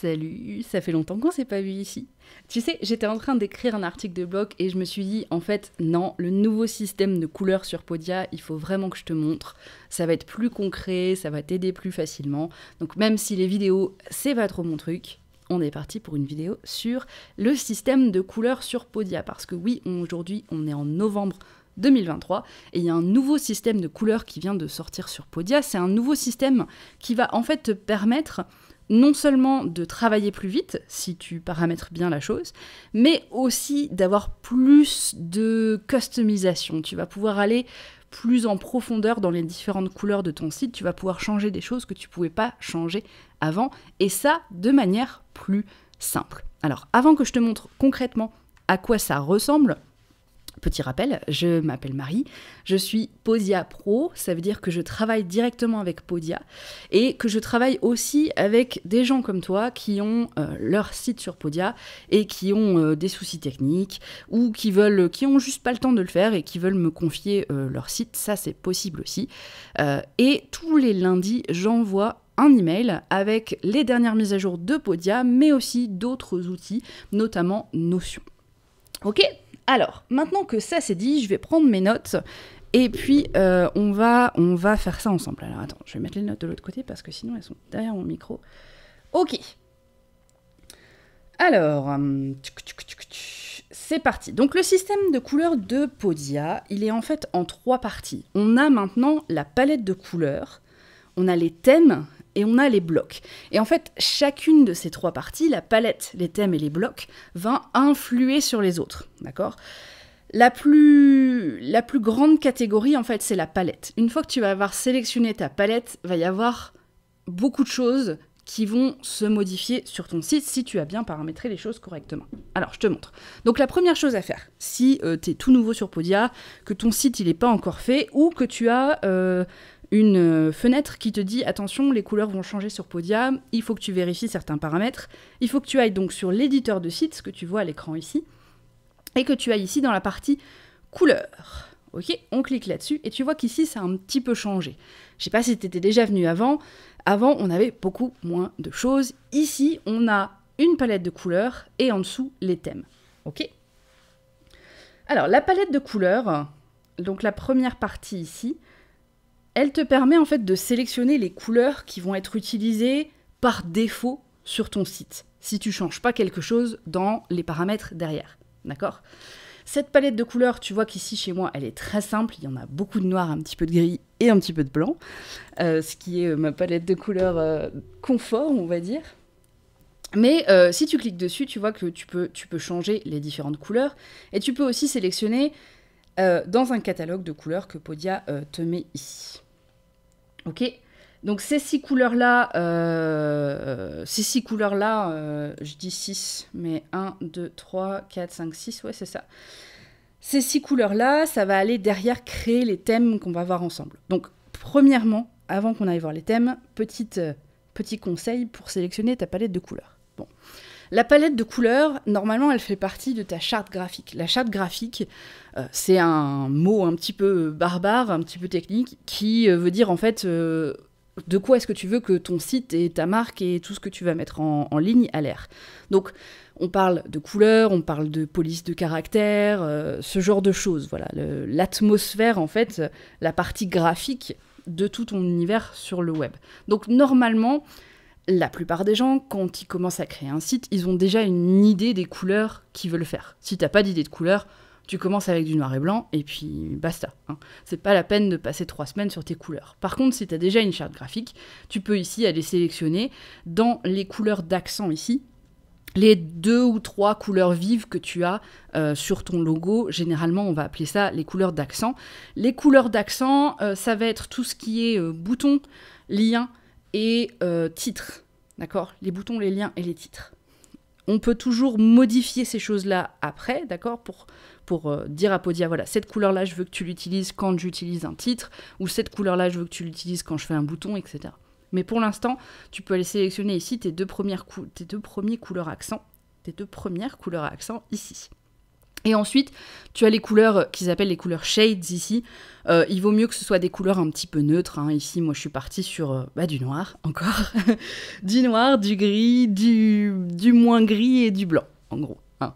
Salut, ça fait longtemps qu'on s'est pas vu ici. Tu sais, j'étais en train d'écrire un article de blog et je me suis dit, en fait, non, le nouveau système de couleurs sur Podia, il faut vraiment que je te montre. Ça va être plus concret, ça va t'aider plus facilement. Donc même si les vidéos, c'est pas trop mon truc, on est parti pour une vidéo sur le système de couleurs sur Podia. Parce que oui, aujourd'hui, on est en novembre 2023 et il y a un nouveau système de couleurs qui vient de sortir sur Podia. C'est un nouveau système qui va en fait te permettre non seulement de travailler plus vite, si tu paramètres bien la chose, mais aussi d'avoir plus de customisation. Tu vas pouvoir aller plus en profondeur dans les différentes couleurs de ton site, tu vas pouvoir changer des choses que tu ne pouvais pas changer avant, et ça de manière plus simple. Alors, avant que je te montre concrètement à quoi ça ressemble, petit rappel, je m'appelle Marie, je suis Podia Pro, ça veut dire que je travaille directement avec Podia et que je travaille aussi avec des gens comme toi qui ont leur site sur Podia et qui ont des soucis techniques ou qui ont juste pas le temps de le faire et qui veulent me confier leur site, ça c'est possible aussi. Et tous les lundis, j'envoie un email avec les dernières mises à jour de Podia, mais aussi d'autres outils, notamment Notion. Ok ? Alors, maintenant que ça c'est dit, je vais prendre mes notes et puis on va faire ça ensemble. Alors attends, je vais mettre les notes de l'autre côté parce que sinon elles sont derrière mon micro. Ok. Alors, c'est parti. Donc le système de couleurs de Podia, il est en fait en 3 parties. On a maintenant la palette de couleurs, on a les thèmes et on a les blocs. Et en fait, chacune de ces 3 parties, la palette, les thèmes et les blocs, va influer sur les autres, d'accord ? La plus grande catégorie, en fait, c'est la palette. Une fois que tu vas avoir sélectionné ta palette, il va y avoir beaucoup de choses qui vont se modifier sur ton site si tu as bien paramétré les choses correctement. Alors, je te montre. Donc, la première chose à faire, si tu es tout nouveau sur Podia, que ton site il n'est pas encore fait, ou que tu as une fenêtre qui te dit « Attention, les couleurs vont changer sur Podia, il faut que tu vérifies certains paramètres. » Il faut que tu ailles donc sur l'éditeur de site, ce que tu vois à l'écran ici, et que tu ailles ici dans la partie « Couleurs ». Ok, on clique là-dessus, et tu vois qu'ici, ça a un petit peu changé. Je ne sais pas si tu étais déjà venu avant. Avant, on avait beaucoup moins de choses. Ici, on a une palette de couleurs, et en dessous, les thèmes. Ok ? Alors, la palette de couleurs, donc la première partie ici, elle te permet en fait de sélectionner les couleurs qui vont être utilisées par défaut sur ton site, si tu ne changes pas quelque chose dans les paramètres derrière, d'accord ? Cette palette de couleurs, tu vois qu'ici chez moi, elle est très simple, il y en a beaucoup de noir, un petit peu de gris et un petit peu de blanc, ce qui est ma palette de couleurs confort, on va dire. Mais si tu cliques dessus, tu vois que tu peux changer les différentes couleurs, et tu peux aussi sélectionner dans un catalogue de couleurs que Podia te met ici. Ok, donc ces 6 couleurs-là, je dis 6, mais 1, 2, 3, 4, 5, 6, ouais c'est ça. Ces 6 couleurs-là, ça va aller derrière créer les thèmes qu'on va voir ensemble. Donc premièrement, avant qu'on aille voir les thèmes, petit conseil pour sélectionner ta palette de couleurs. Bon. La palette de couleurs, normalement, elle fait partie de ta charte graphique. La charte graphique, c'est un mot un petit peu barbare, un petit peu technique, qui veut dire en fait de quoi est-ce que tu veux que ton site et ta marque et tout ce que tu vas mettre en ligne a l'air. Donc, on parle de couleurs, on parle de police de caractère, ce genre de choses. Voilà, l'atmosphère, en fait, la partie graphique de tout ton univers sur le web. Donc, normalement, la plupart des gens, quand ils commencent à créer un site, ils ont déjà une idée des couleurs qu'ils veulent faire. Si t'as pas d'idée de couleur, tu commences avec du noir et blanc, et puis basta. Hein. C'est pas la peine de passer 3 semaines sur tes couleurs. Par contre, si t'as déjà une charte graphique, tu peux ici aller sélectionner dans les couleurs d'accent ici, les 2 ou 3 couleurs vives que tu as sur ton logo. Généralement, on va appeler ça les couleurs d'accent. Les couleurs d'accent, ça va être tout ce qui est boutons, liens, et titres, d'accord ? Les boutons, les liens et les titres. On peut toujours modifier ces choses-là après, d'accord ? Pour dire à Podia, voilà, cette couleur-là, je veux que tu l'utilises quand j'utilise un titre, ou cette couleur-là, je veux que tu l'utilises quand je fais un bouton, etc. Mais pour l'instant, tu peux aller sélectionner ici tes deux premières couleurs accent ici. Et ensuite, tu as les couleurs qu'ils appellent les couleurs shades ici. Il vaut mieux que ce soit des couleurs un petit peu neutres. Hein. Ici, moi, je suis partie sur du noir, encore. Du noir, du gris, du moins gris et du blanc, en gros. Hein.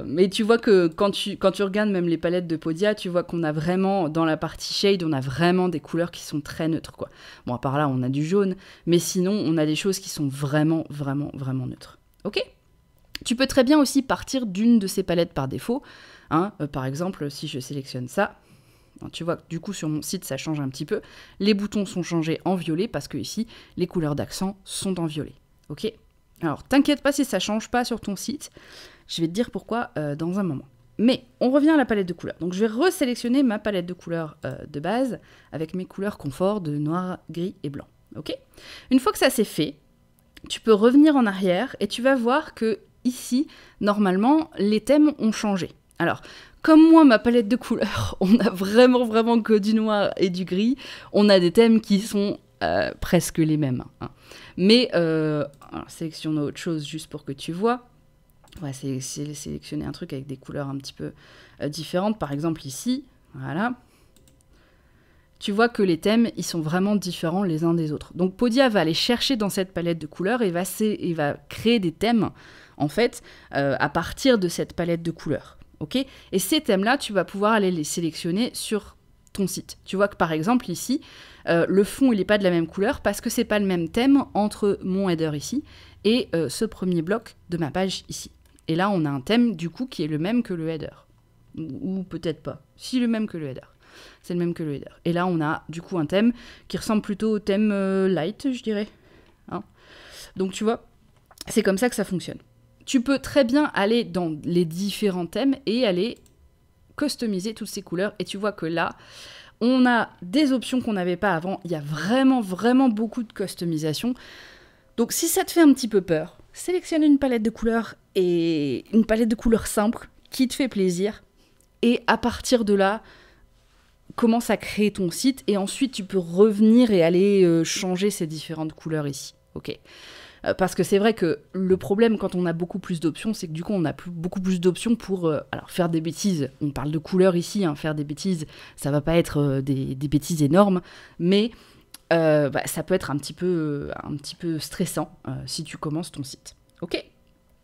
Mais tu vois que quand tu regardes même les palettes de Podia, tu vois qu'on a vraiment, dans la partie shade, on a vraiment des couleurs qui sont très neutres, quoi. Bon, à part là, on a du jaune, mais sinon, on a des choses qui sont vraiment, vraiment, vraiment neutres. Ok ? Tu peux très bien aussi partir d'une de ces palettes par défaut. Hein. Par exemple, si je sélectionne ça, tu vois que du coup sur mon site ça change un petit peu. Les boutons sont changés en violet parce que ici les couleurs d'accent sont en violet. Ok ? Alors t'inquiète pas si ça change pas sur ton site. Je vais te dire pourquoi dans un moment. Mais on revient à la palette de couleurs. Donc je vais resélectionner ma palette de couleurs de base avec mes couleurs confort de noir, gris et blanc. Ok ? Une fois que ça c'est fait, tu peux revenir en arrière et tu vas voir que ici, normalement, les thèmes ont changé. Alors, comme moi, ma palette de couleurs, on a vraiment, vraiment que du noir et du gris, on a des thèmes qui sont presque les mêmes. Hein. Mais, alors, sélectionnons autre chose juste pour que tu vois. On va sélectionner un truc avec des couleurs un petit peu différentes. Par exemple, ici, voilà. Tu vois que les thèmes, ils sont vraiment différents les uns des autres. Donc, Podia va aller chercher dans cette palette de couleurs et va créer des thèmes en fait, à partir de cette palette de couleurs. Okay ? Et ces thèmes-là, tu vas pouvoir aller les sélectionner sur ton site. Tu vois que par exemple ici, le fond, il n'est pas de la même couleur parce que c'est pas le même thème entre mon header ici et ce premier bloc de ma page ici. Et là, on a un thème du coup qui est le même que le header. Ou peut-être pas. Si, le même que le header. C'est le même que le header. Et là, on a du coup un thème qui ressemble plutôt au thème light, je dirais. Hein ? Donc tu vois, c'est comme ça que ça fonctionne. Tu peux très bien aller dans les différents thèmes et aller customiser toutes ces couleurs. Et tu vois que là, on a des options qu'on n'avait pas avant. Il y a vraiment, vraiment beaucoup de customisation. Donc si ça te fait un petit peu peur, sélectionne une palette de couleurs et une palette de couleurs simple qui te fait plaisir. Et à partir de là, commence à créer ton site. Et ensuite, tu peux revenir et aller changer ces différentes couleurs ici. Ok ? Parce que c'est vrai que le problème quand on a beaucoup plus d'options, c'est que du coup on a beaucoup plus d'options pour alors faire des bêtises. On parle de couleurs ici, hein, faire des bêtises, ça va pas être des bêtises énormes, mais ça peut être un petit peu stressant si tu commences ton site. Ok ?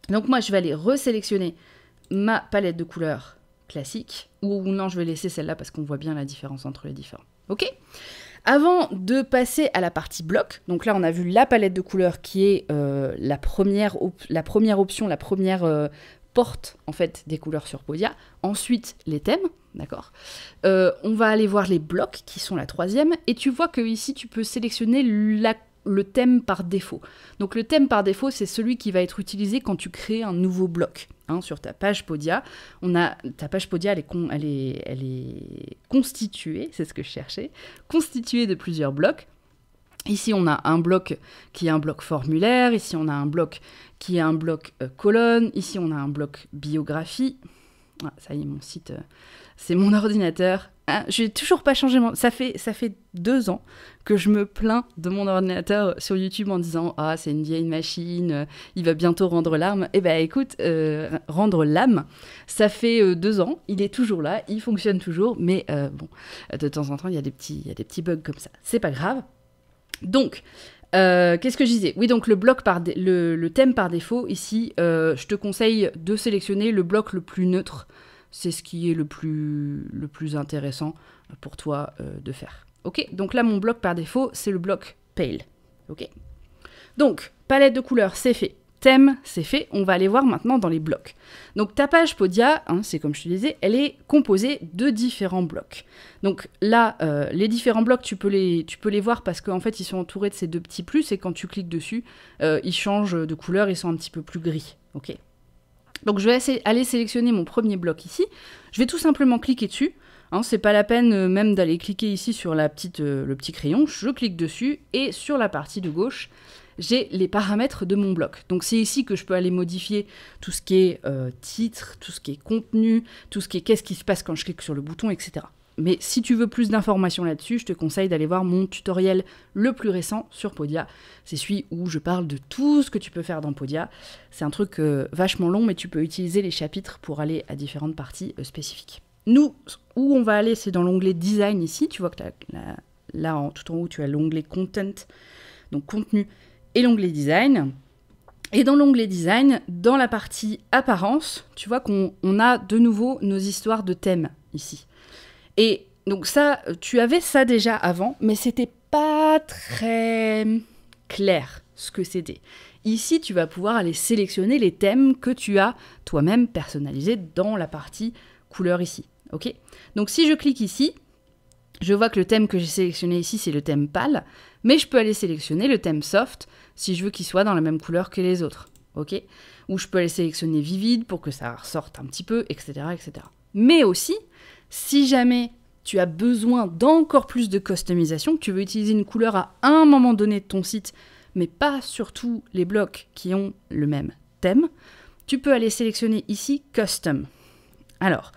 Donc moi je vais aller resélectionner ma palette de couleurs classique, ou non je vais laisser celle-là parce qu'on voit bien la différence entre les différents. Ok ? Avant de passer à la partie bloc, donc là on a vu la palette de couleurs qui est la première option, la première porte en fait des couleurs sur Podia. Ensuite les thèmes, d'accord. On va aller voir les blocs qui sont la troisième et tu vois que ici tu peux sélectionner le thème par défaut. Donc le thème par défaut c'est celui qui va être utilisé quand tu crées un nouveau bloc. Hein, sur ta page Podia, ta page Podia, elle est constituée, c'est ce que je cherchais, constituée de plusieurs blocs. Ici, on a un bloc qui est un bloc formulaire, ici, on a un bloc qui est un bloc colonne, ici, on a un bloc biographie. Ah, ça y est, mon site, c'est mon ordinateur. Ah, je n'ai toujours pas changé ça fait 2 ans que je me plains de mon ordinateur sur YouTube en disant « Ah, c'est une vieille machine, il va bientôt rendre l'âme. » Eh bien, écoute, rendre l'âme, ça fait 2 ans, il est toujours là, il fonctionne toujours, mais bon, de temps en temps, il y a des petits bugs comme ça. C'est pas grave. Donc, qu'est-ce que je disais ? Oui, donc le thème par défaut, ici, je te conseille de sélectionner le bloc le plus neutre. C'est ce qui est le plus intéressant pour toi de faire. Ok, donc là, mon bloc par défaut, c'est le bloc Pale. Ok. Donc, palette de couleurs, c'est fait. Thème, c'est fait. On va aller voir maintenant dans les blocs. Donc, ta page Podia, hein, c'est comme je te disais, elle est composée de différents blocs. Donc là, les différents blocs, tu peux les voir parce qu'en fait, ils sont entourés de ces 2 petits plus et quand tu cliques dessus, ils changent de couleur, ils sont un petit peu plus gris. Ok. Donc je vais aller sélectionner mon premier bloc ici. Je vais tout simplement cliquer dessus. Hein, c'est pas la peine même d'aller cliquer ici sur le petit crayon. Je clique dessus et sur la partie de gauche, j'ai les paramètres de mon bloc. Donc c'est ici que je peux aller modifier tout ce qui est titre, tout ce qui est contenu, tout ce qui est qu'est-ce qui se passe quand je clique sur le bouton, etc. Mais si tu veux plus d'informations là-dessus, je te conseille d'aller voir mon tutoriel le plus récent sur Podia. C'est celui où je parle de tout ce que tu peux faire dans Podia. C'est un truc vachement long, mais tu peux utiliser les chapitres pour aller à différentes parties spécifiques. Nous, où on va aller, c'est dans l'onglet Design ici. Tu vois que là, tout en haut, tu as l'onglet Content, donc contenu, et l'onglet Design. Et dans l'onglet Design, dans la partie Apparence, tu vois qu'on a de nouveau nos histoires de thèmes ici. Et donc ça, tu avais ça déjà avant, mais c'était pas très clair ce que c'était. Ici, tu vas pouvoir aller sélectionner les thèmes que tu as toi-même personnalisés dans la partie couleur ici. Ok ? Donc si je clique ici, je vois que le thème que j'ai sélectionné ici, c'est le thème pâle, mais je peux aller sélectionner le thème soft si je veux qu'il soit dans la même couleur que les autres, ok ? Ou je peux aller sélectionner vivide pour que ça ressorte un petit peu, etc., etc. Mais aussi, si jamais tu as besoin d'encore plus de customisation, que tu veux utiliser une couleur à un moment donné de ton site, mais pas sur tous les blocs qui ont le même thème, tu peux aller sélectionner ici Custom. Alors,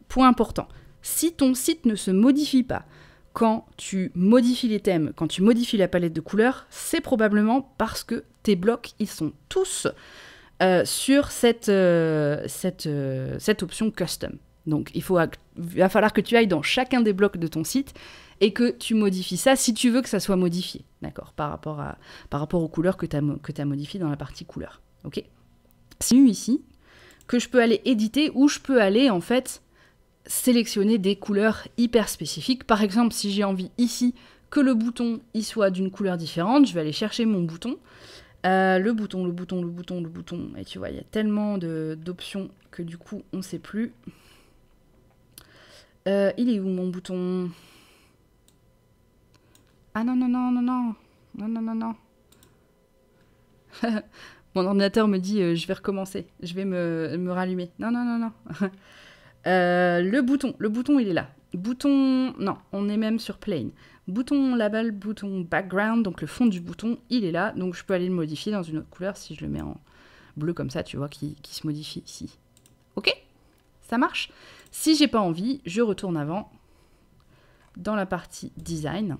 point important, si ton site ne se modifie pas quand tu modifies les thèmes, quand tu modifies la palette de couleurs, c'est probablement parce que tes blocs, ils sont tous sur cette option Custom. Donc, il va falloir que tu ailles dans chacun des blocs de ton site et que tu modifies ça si tu veux que ça soit modifié, d'accord, par rapport aux couleurs que tu as modifiées dans la partie couleur. Ok ? C'est ici que je peux aller éditer ou je peux aller, en fait, sélectionner des couleurs hyper spécifiques. Par exemple, si j'ai envie ici que le bouton il soit d'une couleur différente, je vais aller chercher mon bouton. Le bouton. Et tu vois, il y a tellement d'options que du coup, on ne sait plus. Il est où mon bouton? Ah non. Mon ordinateur me dit je vais recommencer, je vais me rallumer. Non. Le bouton il est là. Bouton, non, on est même sur Plain. Bouton label, bouton background, donc le fond du bouton, il est là. Donc je peux aller le modifier dans une autre couleur si je le mets en bleu comme ça, tu vois, qui se modifie ici. Ok? Ça marche? Si j'ai pas envie, je retourne avant dans la partie design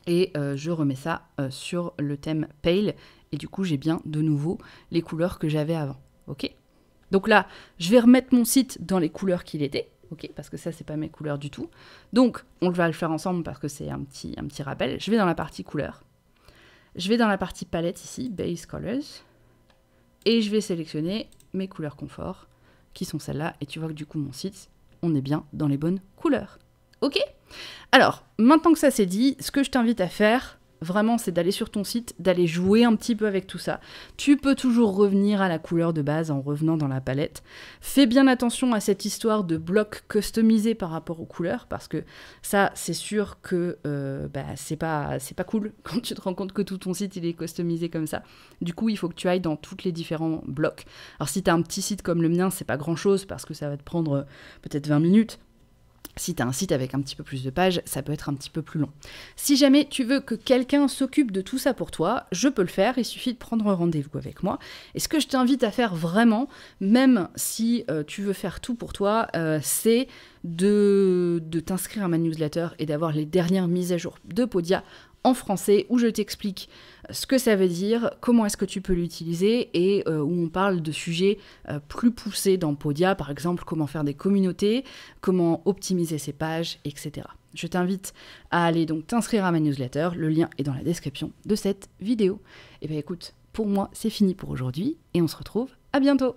et je remets ça sur le thème Pale. Et du coup, j'ai bien de nouveau les couleurs que j'avais avant. Ok? Donc là, je vais remettre mon site dans les couleurs qu'il était. Ok, parce que ça, c'est pas mes couleurs du tout. Donc, on va le faire ensemble parce que c'est un petit rappel. Je vais dans la partie couleurs. Je vais dans la partie palette ici, Base Colors. Et je vais sélectionner mes couleurs confort, qui sont celles-là. Et tu vois que du coup, mon site, on est bien dans les bonnes couleurs. Ok? Alors, maintenant que ça c'est dit, ce que je t'invite à faire, vraiment, c'est d'aller sur ton site, d'aller jouer un petit peu avec tout ça. Tu peux toujours revenir à la couleur de base en revenant dans la palette. Fais bien attention à cette histoire de blocs customisés par rapport aux couleurs, parce que ça, c'est sûr que c'est pas cool quand tu te rends compte que tout ton site, il est customisé comme ça. Du coup, il faut que tu ailles dans tous les différents blocs. Alors, si tu as un petit site comme le mien, c'est pas grand-chose, parce que ça va te prendre peut-être 20 minutes. Si tu as un site avec un petit peu plus de pages, ça peut être un petit peu plus long. Si jamais tu veux que quelqu'un s'occupe de tout ça pour toi, je peux le faire, il suffit de prendre un rendez-vous avec moi. Et ce que je t'invite à faire vraiment, même si tu veux faire tout pour toi, c'est de t'inscrire à ma newsletter et d'avoir les dernières mises à jour de Podia en français, où je t'explique ce que ça veut dire, comment est-ce que tu peux l'utiliser, et où on parle de sujets plus poussés dans Podia, par exemple comment faire des communautés, comment optimiser ses pages, etc. Je t'invite à aller donc t'inscrire à ma newsletter, le lien est dans la description de cette vidéo. Et bien écoute, pour moi c'est fini pour aujourd'hui, et on se retrouve à bientôt.